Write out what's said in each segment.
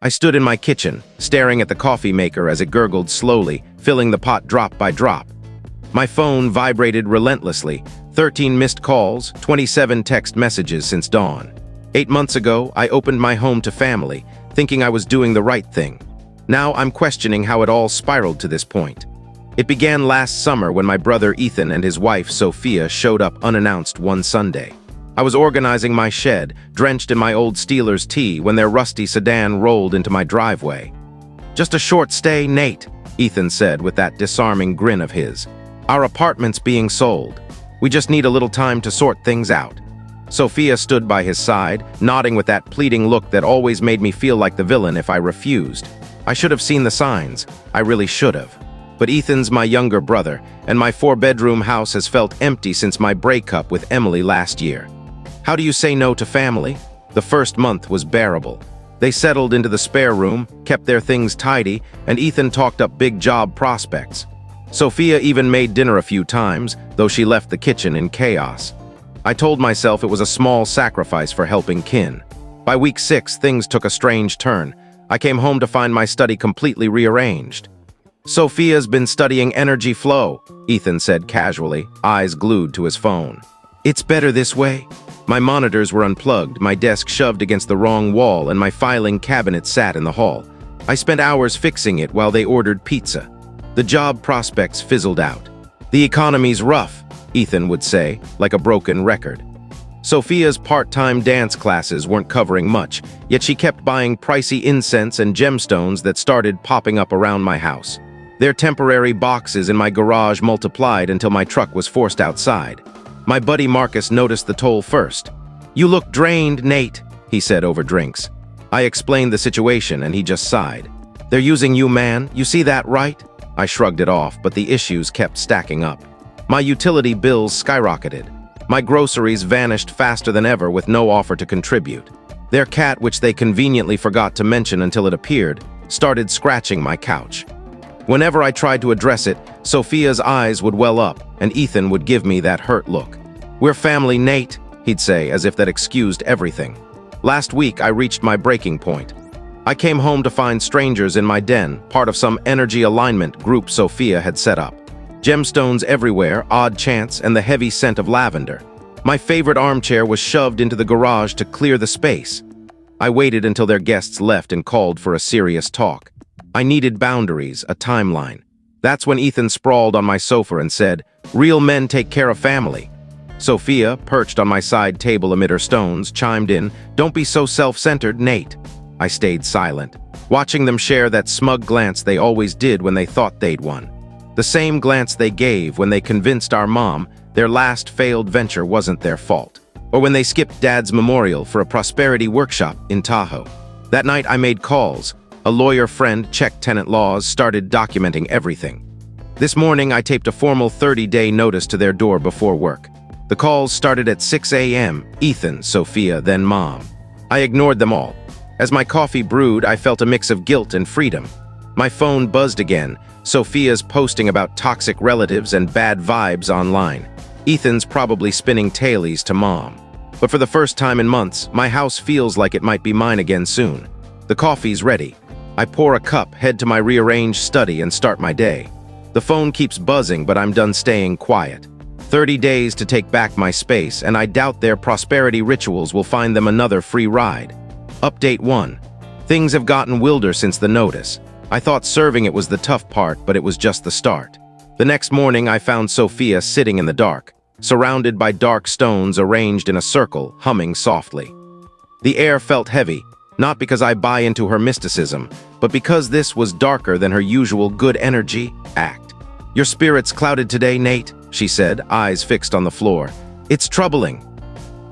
I stood in my kitchen, staring at the coffee maker as it gurgled slowly, filling the pot drop by drop. My phone vibrated relentlessly, 13 missed calls, 27 text messages since dawn. 8 months ago, I opened my home to family, thinking I was doing the right thing. Now I'm questioning how it all spiraled to this point. It began last summer when my brother Ethan and his wife Sophia showed up unannounced one Sunday. I was organizing my shed, drenched in my old Steelers tee, when their rusty sedan rolled into my driveway. "Just a short stay, Nate," Ethan said with that disarming grin of his. "Our apartment's being sold. We just need a little time to sort things out." Sophia stood by his side, nodding with that pleading look that always made me feel like the villain if I refused. I should have seen the signs. I really should have. But Ethan's my younger brother, and my 4-bedroom house has felt empty since my breakup with Emily last year. How do you say no to family? The first month was bearable. They settled into the spare room, kept their things tidy, and Ethan talked up big job prospects. Sophia even made dinner a few times, though she left the kitchen in chaos. I told myself it was a small sacrifice for helping kin. By week 6, things took a strange turn. I came home to find my study completely rearranged. "Sophia's been studying energy flow," Ethan said casually, eyes glued to his phone. "It's better this way." My monitors were unplugged, my desk shoved against the wrong wall, and my filing cabinet sat in the hall. I spent hours fixing it while they ordered pizza. The job prospects fizzled out. "The economy's rough," Ethan would say, like a broken record. Sophia's part-time dance classes weren't covering much, yet she kept buying pricey incense and gemstones that started popping up around my house. Their temporary boxes in my garage multiplied until my truck was forced outside. My buddy Marcus noticed the toll first. "You look drained, Nate," he said over drinks. I explained the situation and he just sighed. "They're using you, man. You see that, right?" I shrugged it off, but the issues kept stacking up. My utility bills skyrocketed. My groceries vanished faster than ever with no offer to contribute. Their cat, which they conveniently forgot to mention until it appeared, started scratching my couch. Whenever I tried to address it, Sophia's eyes would well up, and Ethan would give me that hurt look. "We're family, Nate," he'd say, as if that excused everything. Last week, I reached my breaking point. I came home to find strangers in my den, part of some energy alignment group Sophia had set up. Gemstones everywhere, odd chants, and the heavy scent of lavender. My favorite armchair was shoved into the garage to clear the space. I waited until their guests left and called for a serious talk. I needed boundaries, a timeline. That's when Ethan sprawled on my sofa and said, "Real men take care of family." Sophia, perched on my side table amid her stones, chimed in, "Don't be so self-centered, Nate." I stayed silent, watching them share that smug glance they always did when they thought they'd won. The same glance they gave when they convinced our mom their last failed venture wasn't their fault, or when they skipped Dad's memorial for a prosperity workshop in Tahoe. That night I made calls. A lawyer friend checked tenant laws, started documenting everything. This morning, I taped a formal 30-day notice to their door before work. The calls started at 6 a.m., Ethan, Sophia, then Mom. I ignored them all. As my coffee brewed, I felt a mix of guilt and freedom. My phone buzzed again, Sophia's posting about toxic relatives and bad vibes online. Ethan's probably spinning tailies to Mom. But for the first time in months, my house feels like it might be mine again soon. The coffee's ready. I pour a cup, head to my rearranged study, and start my day. The phone keeps buzzing, but I'm done staying quiet. 30 days to take back my space, and I doubt their prosperity rituals will find them another free ride. Update 1. Things have gotten wilder since the notice. I thought serving it was the tough part, but it was just the start. The next morning, I found Sophia sitting in the dark, surrounded by dark stones arranged in a circle, humming softly. The air felt heavy, not because I buy into her mysticism, but because this was darker than her usual good energy act. "Your spirit's clouded today, Nate," she said, eyes fixed on the floor. "It's troubling."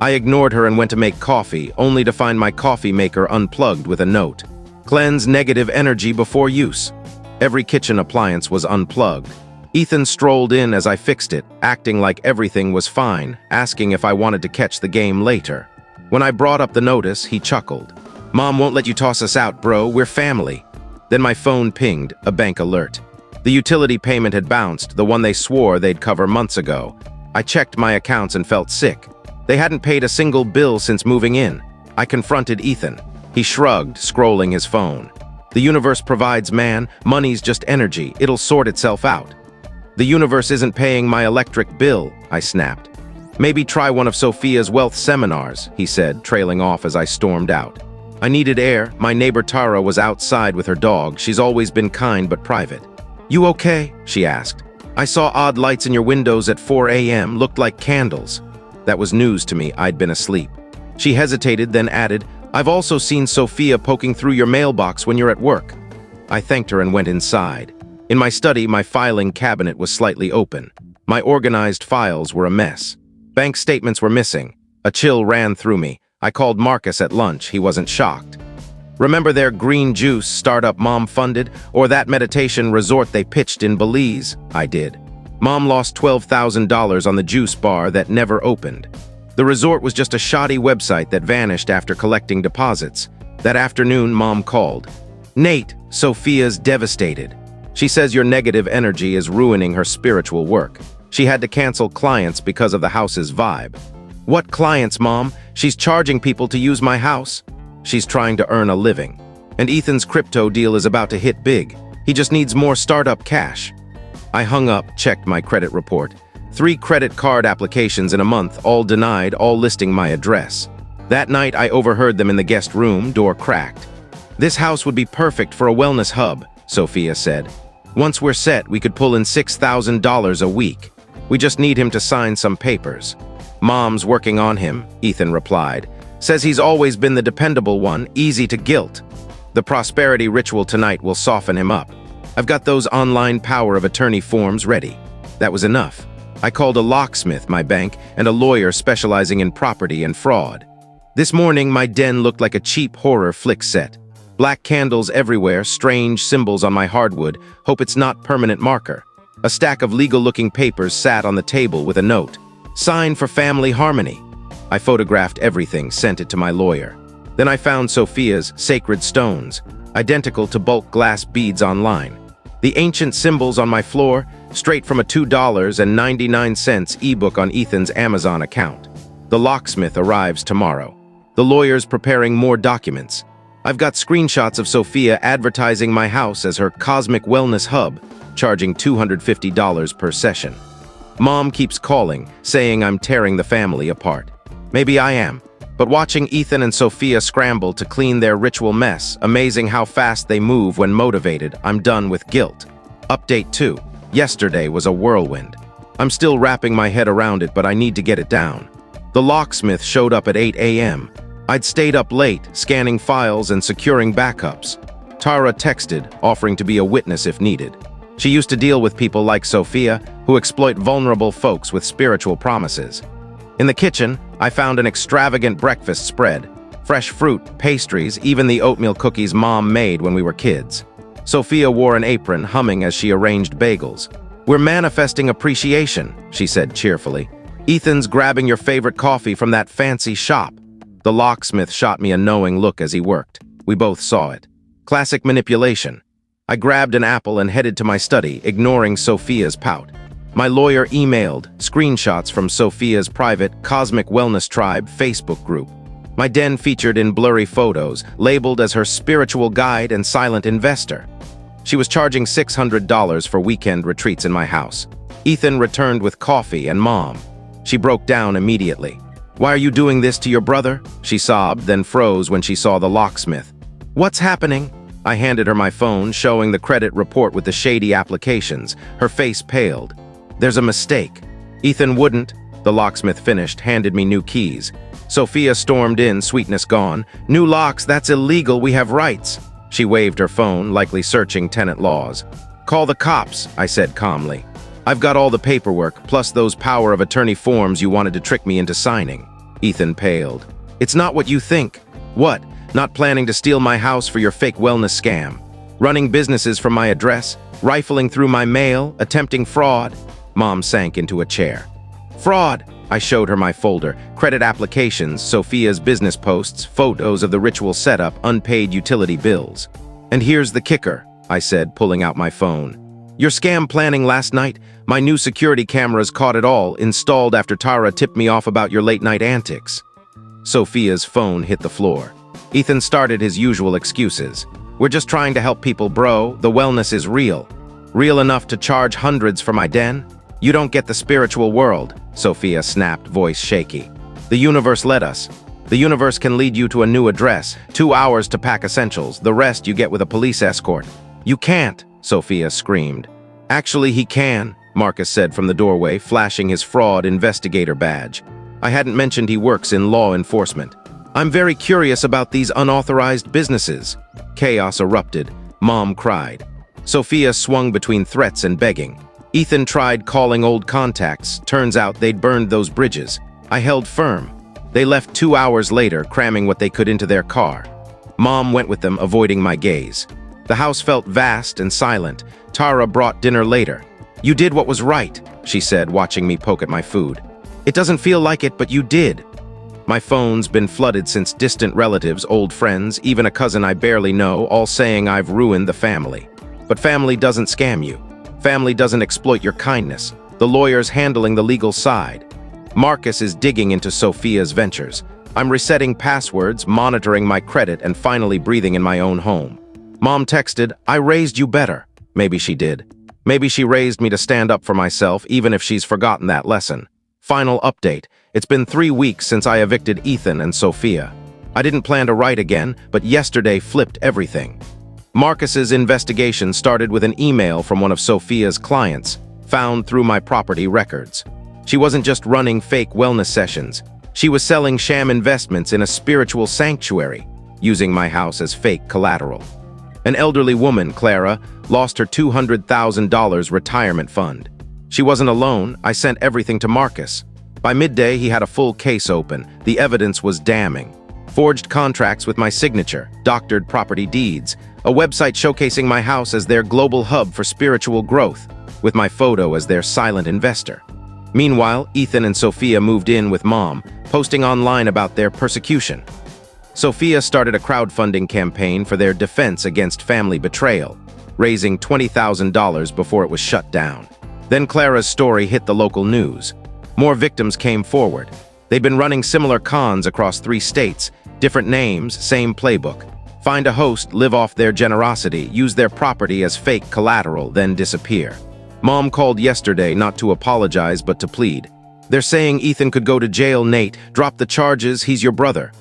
I ignored her and went to make coffee, only to find my coffee maker unplugged with a note. "Cleanse negative energy before use." Every kitchen appliance was unplugged. Ethan strolled in as I fixed it, acting like everything was fine, asking if I wanted to catch the game later. When I brought up the notice, he chuckled. "Mom won't let you toss us out, bro. We're family." Then my phone pinged, a bank alert. The utility payment had bounced, the one they swore they'd cover months ago. I checked my accounts and felt sick. They hadn't paid a single bill since moving in. I confronted Ethan. He shrugged, scrolling his phone. The universe provides, man. Money's just energy. It'll sort itself out. The universe isn't paying my electric bill, I snapped. Maybe try one of Sophia's wealth seminars, he said, trailing off as I stormed out. I needed air. My neighbor Tara was outside with her dog. She's always been kind but private. You okay? She asked. I saw odd lights in your windows at 4 a.m. Looked like candles. That was news to me. I'd been asleep. She hesitated, then added, I've also seen Sophia poking through your mailbox when you're at work. I thanked her and went inside. In my study, my filing cabinet was slightly open. My organized files were a mess. Bank statements were missing. A chill ran through me. I called Marcus at lunch. He wasn't shocked. Remember their green juice startup Mom funded, or that meditation resort they pitched in Belize? I did. Mom lost $12,000 on the juice bar that never opened. The resort was just a shoddy website that vanished after collecting deposits. That afternoon, Mom called. Nate, Sophia's devastated. She says your negative energy is ruining her spiritual work. She had to cancel clients because of the house's vibe. What clients, Mom? She's charging people to use my house. She's trying to earn a living. And Ethan's crypto deal is about to hit big. He just needs more startup cash. I hung up, checked my credit report. 3 credit card applications in a month, all denied, all listing my address. That night, I overheard them in the guest room, door cracked. This house would be perfect for a wellness hub, Sophia said. Once we're set, we could pull in $6,000 a week. We just need him to sign some papers. Mom's working on him, Ethan replied. Says he's always been the dependable one, easy to guilt. The prosperity ritual tonight will soften him up. I've got those online power of attorney forms ready. That was enough. I called a locksmith, my bank, and a lawyer specializing in property and fraud. This morning, my den looked like a cheap horror flick set. Black candles everywhere, strange symbols on my hardwood, hope it's not permanent marker. A stack of legal-looking papers sat on the table with a note. Sign for family harmony. I photographed everything, sent it to my lawyer. Then I found Sophia's sacred stones, identical to bulk glass beads online. The ancient symbols on my floor, straight from a $2.99 ebook on Ethan's Amazon account. The locksmith arrives tomorrow. The lawyer's preparing more documents. I've got screenshots of Sophia advertising my house as her cosmic wellness hub, charging $250 per session. Mom keeps calling, saying I'm tearing the family apart. Maybe I am, but watching Ethan and Sophia scramble to clean their ritual mess, amazing how fast they move when motivated, I'm done with guilt. Update 2. Yesterday was a whirlwind. I'm still wrapping my head around it, but I need to get it down. The locksmith showed up at 8 a.m. I'd stayed up late, scanning files and securing backups. Tara texted, offering to be a witness if needed. She used to deal with people like Sophia, who exploit vulnerable folks with spiritual promises. In the kitchen, I found an extravagant breakfast spread. Fresh fruit, pastries, even the oatmeal cookies Mom made when we were kids. Sophia wore an apron, humming as she arranged bagels. We're manifesting appreciation, she said cheerfully. Ethan's grabbing your favorite coffee from that fancy shop. The locksmith shot me a knowing look as he worked. We both saw it. Classic manipulation. I grabbed an apple and headed to my study, ignoring Sophia's pout. My lawyer emailed screenshots from Sophia's private Cosmic Wellness Tribe Facebook group. My den featured in blurry photos, labeled as her spiritual guide and silent investor. She was charging $600 for weekend retreats in my house. Ethan returned with coffee and Mom. She broke down immediately. Why are you doing this to your brother? She sobbed, then froze when she saw the locksmith. What's happening? I handed her my phone, showing the credit report with the shady applications. Her face paled. There's a mistake. Ethan wouldn't. The locksmith finished, handed me new keys. Sophia stormed in, sweetness gone. New locks, that's illegal, we have rights. She waved her phone, likely searching tenant laws. Call the cops, I said calmly. I've got all the paperwork, plus those power of attorney forms you wanted to trick me into signing. Ethan paled. It's not what you think. What? Not planning to steal my house for your fake wellness scam? Running businesses from my address? Rifling through my mail? Attempting fraud? Mom sank into a chair. Fraud! I showed her my folder. Credit applications, Sophia's business posts, photos of the ritual setup, unpaid utility bills. And here's the kicker, I said, pulling out my phone. Your scam planning last night? My new security cameras caught it all, installed after Tara tipped me off about your late-night antics. Sophia's phone hit the floor. Ethan started his usual excuses. "We're just trying to help people, bro. The wellness is real. Real enough to charge hundreds for my den? You don't get the spiritual world," Sophia snapped, voice shaky. "The universe led us. The universe can lead you to a new address, 2 hours to pack essentials, the rest you get with a police escort." "You can't," Sophia screamed. "Actually, he can," Marcus said from the doorway, flashing his fraud investigator badge. "I hadn't mentioned he works in law enforcement. I'm very curious about these unauthorized businesses." Chaos erupted. Mom cried. Sophia swung between threats and begging. Ethan tried calling old contacts. Turns out they'd burned those bridges. I held firm. They left 2 hours later, cramming what they could into their car. Mom went with them, avoiding my gaze. The house felt vast and silent. Tara brought dinner later. "You did what was right," she said, watching me poke at my food. "It doesn't feel like it, but you did." My phone's been flooded since distant relatives, old friends, even a cousin I barely know, all saying I've ruined the family. But family doesn't scam you. Family doesn't exploit your kindness. The lawyer's handling the legal side. Marcus is digging into Sophia's ventures. I'm resetting passwords, monitoring my credit, and finally breathing in my own home. Mom texted, "I raised you better." Maybe she did. Maybe she raised me to stand up for myself, even if she's forgotten that lesson. Final update. It's been 3 weeks since I evicted Ethan and Sophia. I didn't plan to write again, but yesterday flipped everything. Marcus's investigation started with an email from one of Sophia's clients, found through my property records. She wasn't just running fake wellness sessions. She was selling sham investments in a spiritual sanctuary, using my house as fake collateral. An elderly woman, Clara, lost her $200,000 retirement fund. She wasn't alone. I sent everything to Marcus. By midday, he had a full case open. The evidence was damning. Forged contracts with my signature, doctored property deeds, a website showcasing my house as their global hub for spiritual growth, with my photo as their silent investor. Meanwhile, Ethan and Sophia moved in with Mom, posting online about their persecution. Sophia started a crowdfunding campaign for their defense against family betrayal, raising $20,000 before it was shut down. Then Clara's story hit the local news. More victims came forward. They'd been running similar cons across 3 states, different names, same playbook. Find a host, live off their generosity, use their property as fake collateral, then disappear. Mom called yesterday not to apologize but to plead. "They're saying Ethan could go to jail, Nate. Drop the charges, he's your brother."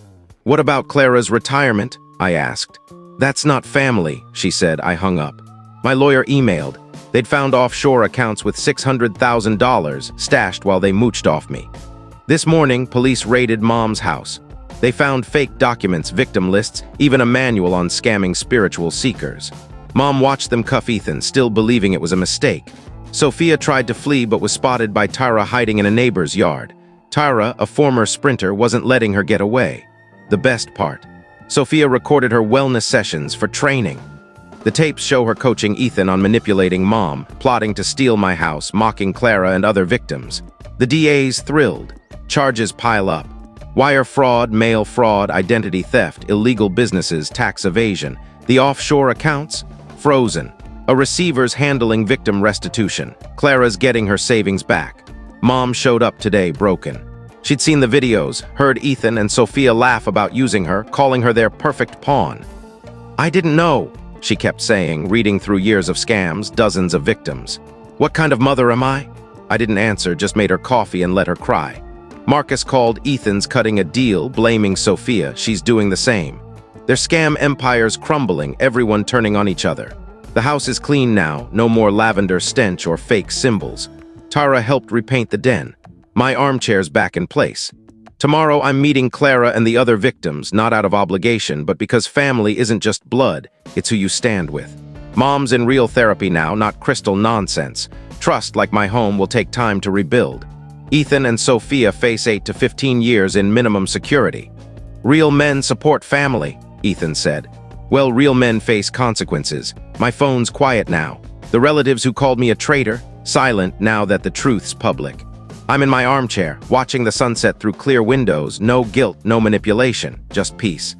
"What about Clara's retirement?" I asked. "That's not family," she said. I hung up. My lawyer emailed. They'd found offshore accounts with $600,000 stashed while they mooched off me. This morning, police raided Mom's house. They found fake documents, victim lists, even a manual on scamming spiritual seekers. Mom watched them cuff Ethan, still believing it was a mistake. Sophia tried to flee but was spotted by Tara hiding in a neighbor's yard. Tara, a former sprinter, wasn't letting her get away. The best part. Sophia recorded her wellness sessions for training. The tapes show her coaching Ethan on manipulating Mom, plotting to steal my house, mocking Clara and other victims. The DA's thrilled. Charges pile up. Wire fraud, mail fraud, identity theft, illegal businesses, tax evasion. The offshore accounts? Frozen. A receiver's handling victim restitution. Clara's getting her savings back. Mom showed up today broken. She'd seen the videos, heard Ethan and Sophia laugh about using her, calling her their perfect pawn. "I didn't know," she kept saying, reading through years of scams, dozens of victims. "What kind of mother am I?" I didn't answer, just made her coffee and let her cry. Marcus called Ethan's cutting a deal, blaming Sophia. She's doing the same. Their scam empire's crumbling, everyone turning on each other. The house is clean now, no more lavender stench or fake symbols. Tara helped repaint the den. My armchair's back in place. Tomorrow I'm meeting Clara and the other victims, not out of obligation, but because family isn't just blood, it's who you stand with. Mom's in real therapy now, not crystal nonsense. Trust, like my home, will take time to rebuild. Ethan and Sophia face 8 to 15 years in minimum security. "Real men support family," Ethan said. "Well, real men face consequences. My phone's quiet now. The relatives who called me a traitor, silent now that the truth's public. I'm in my armchair, watching the sunset through clear windows, no guilt, no manipulation, just peace."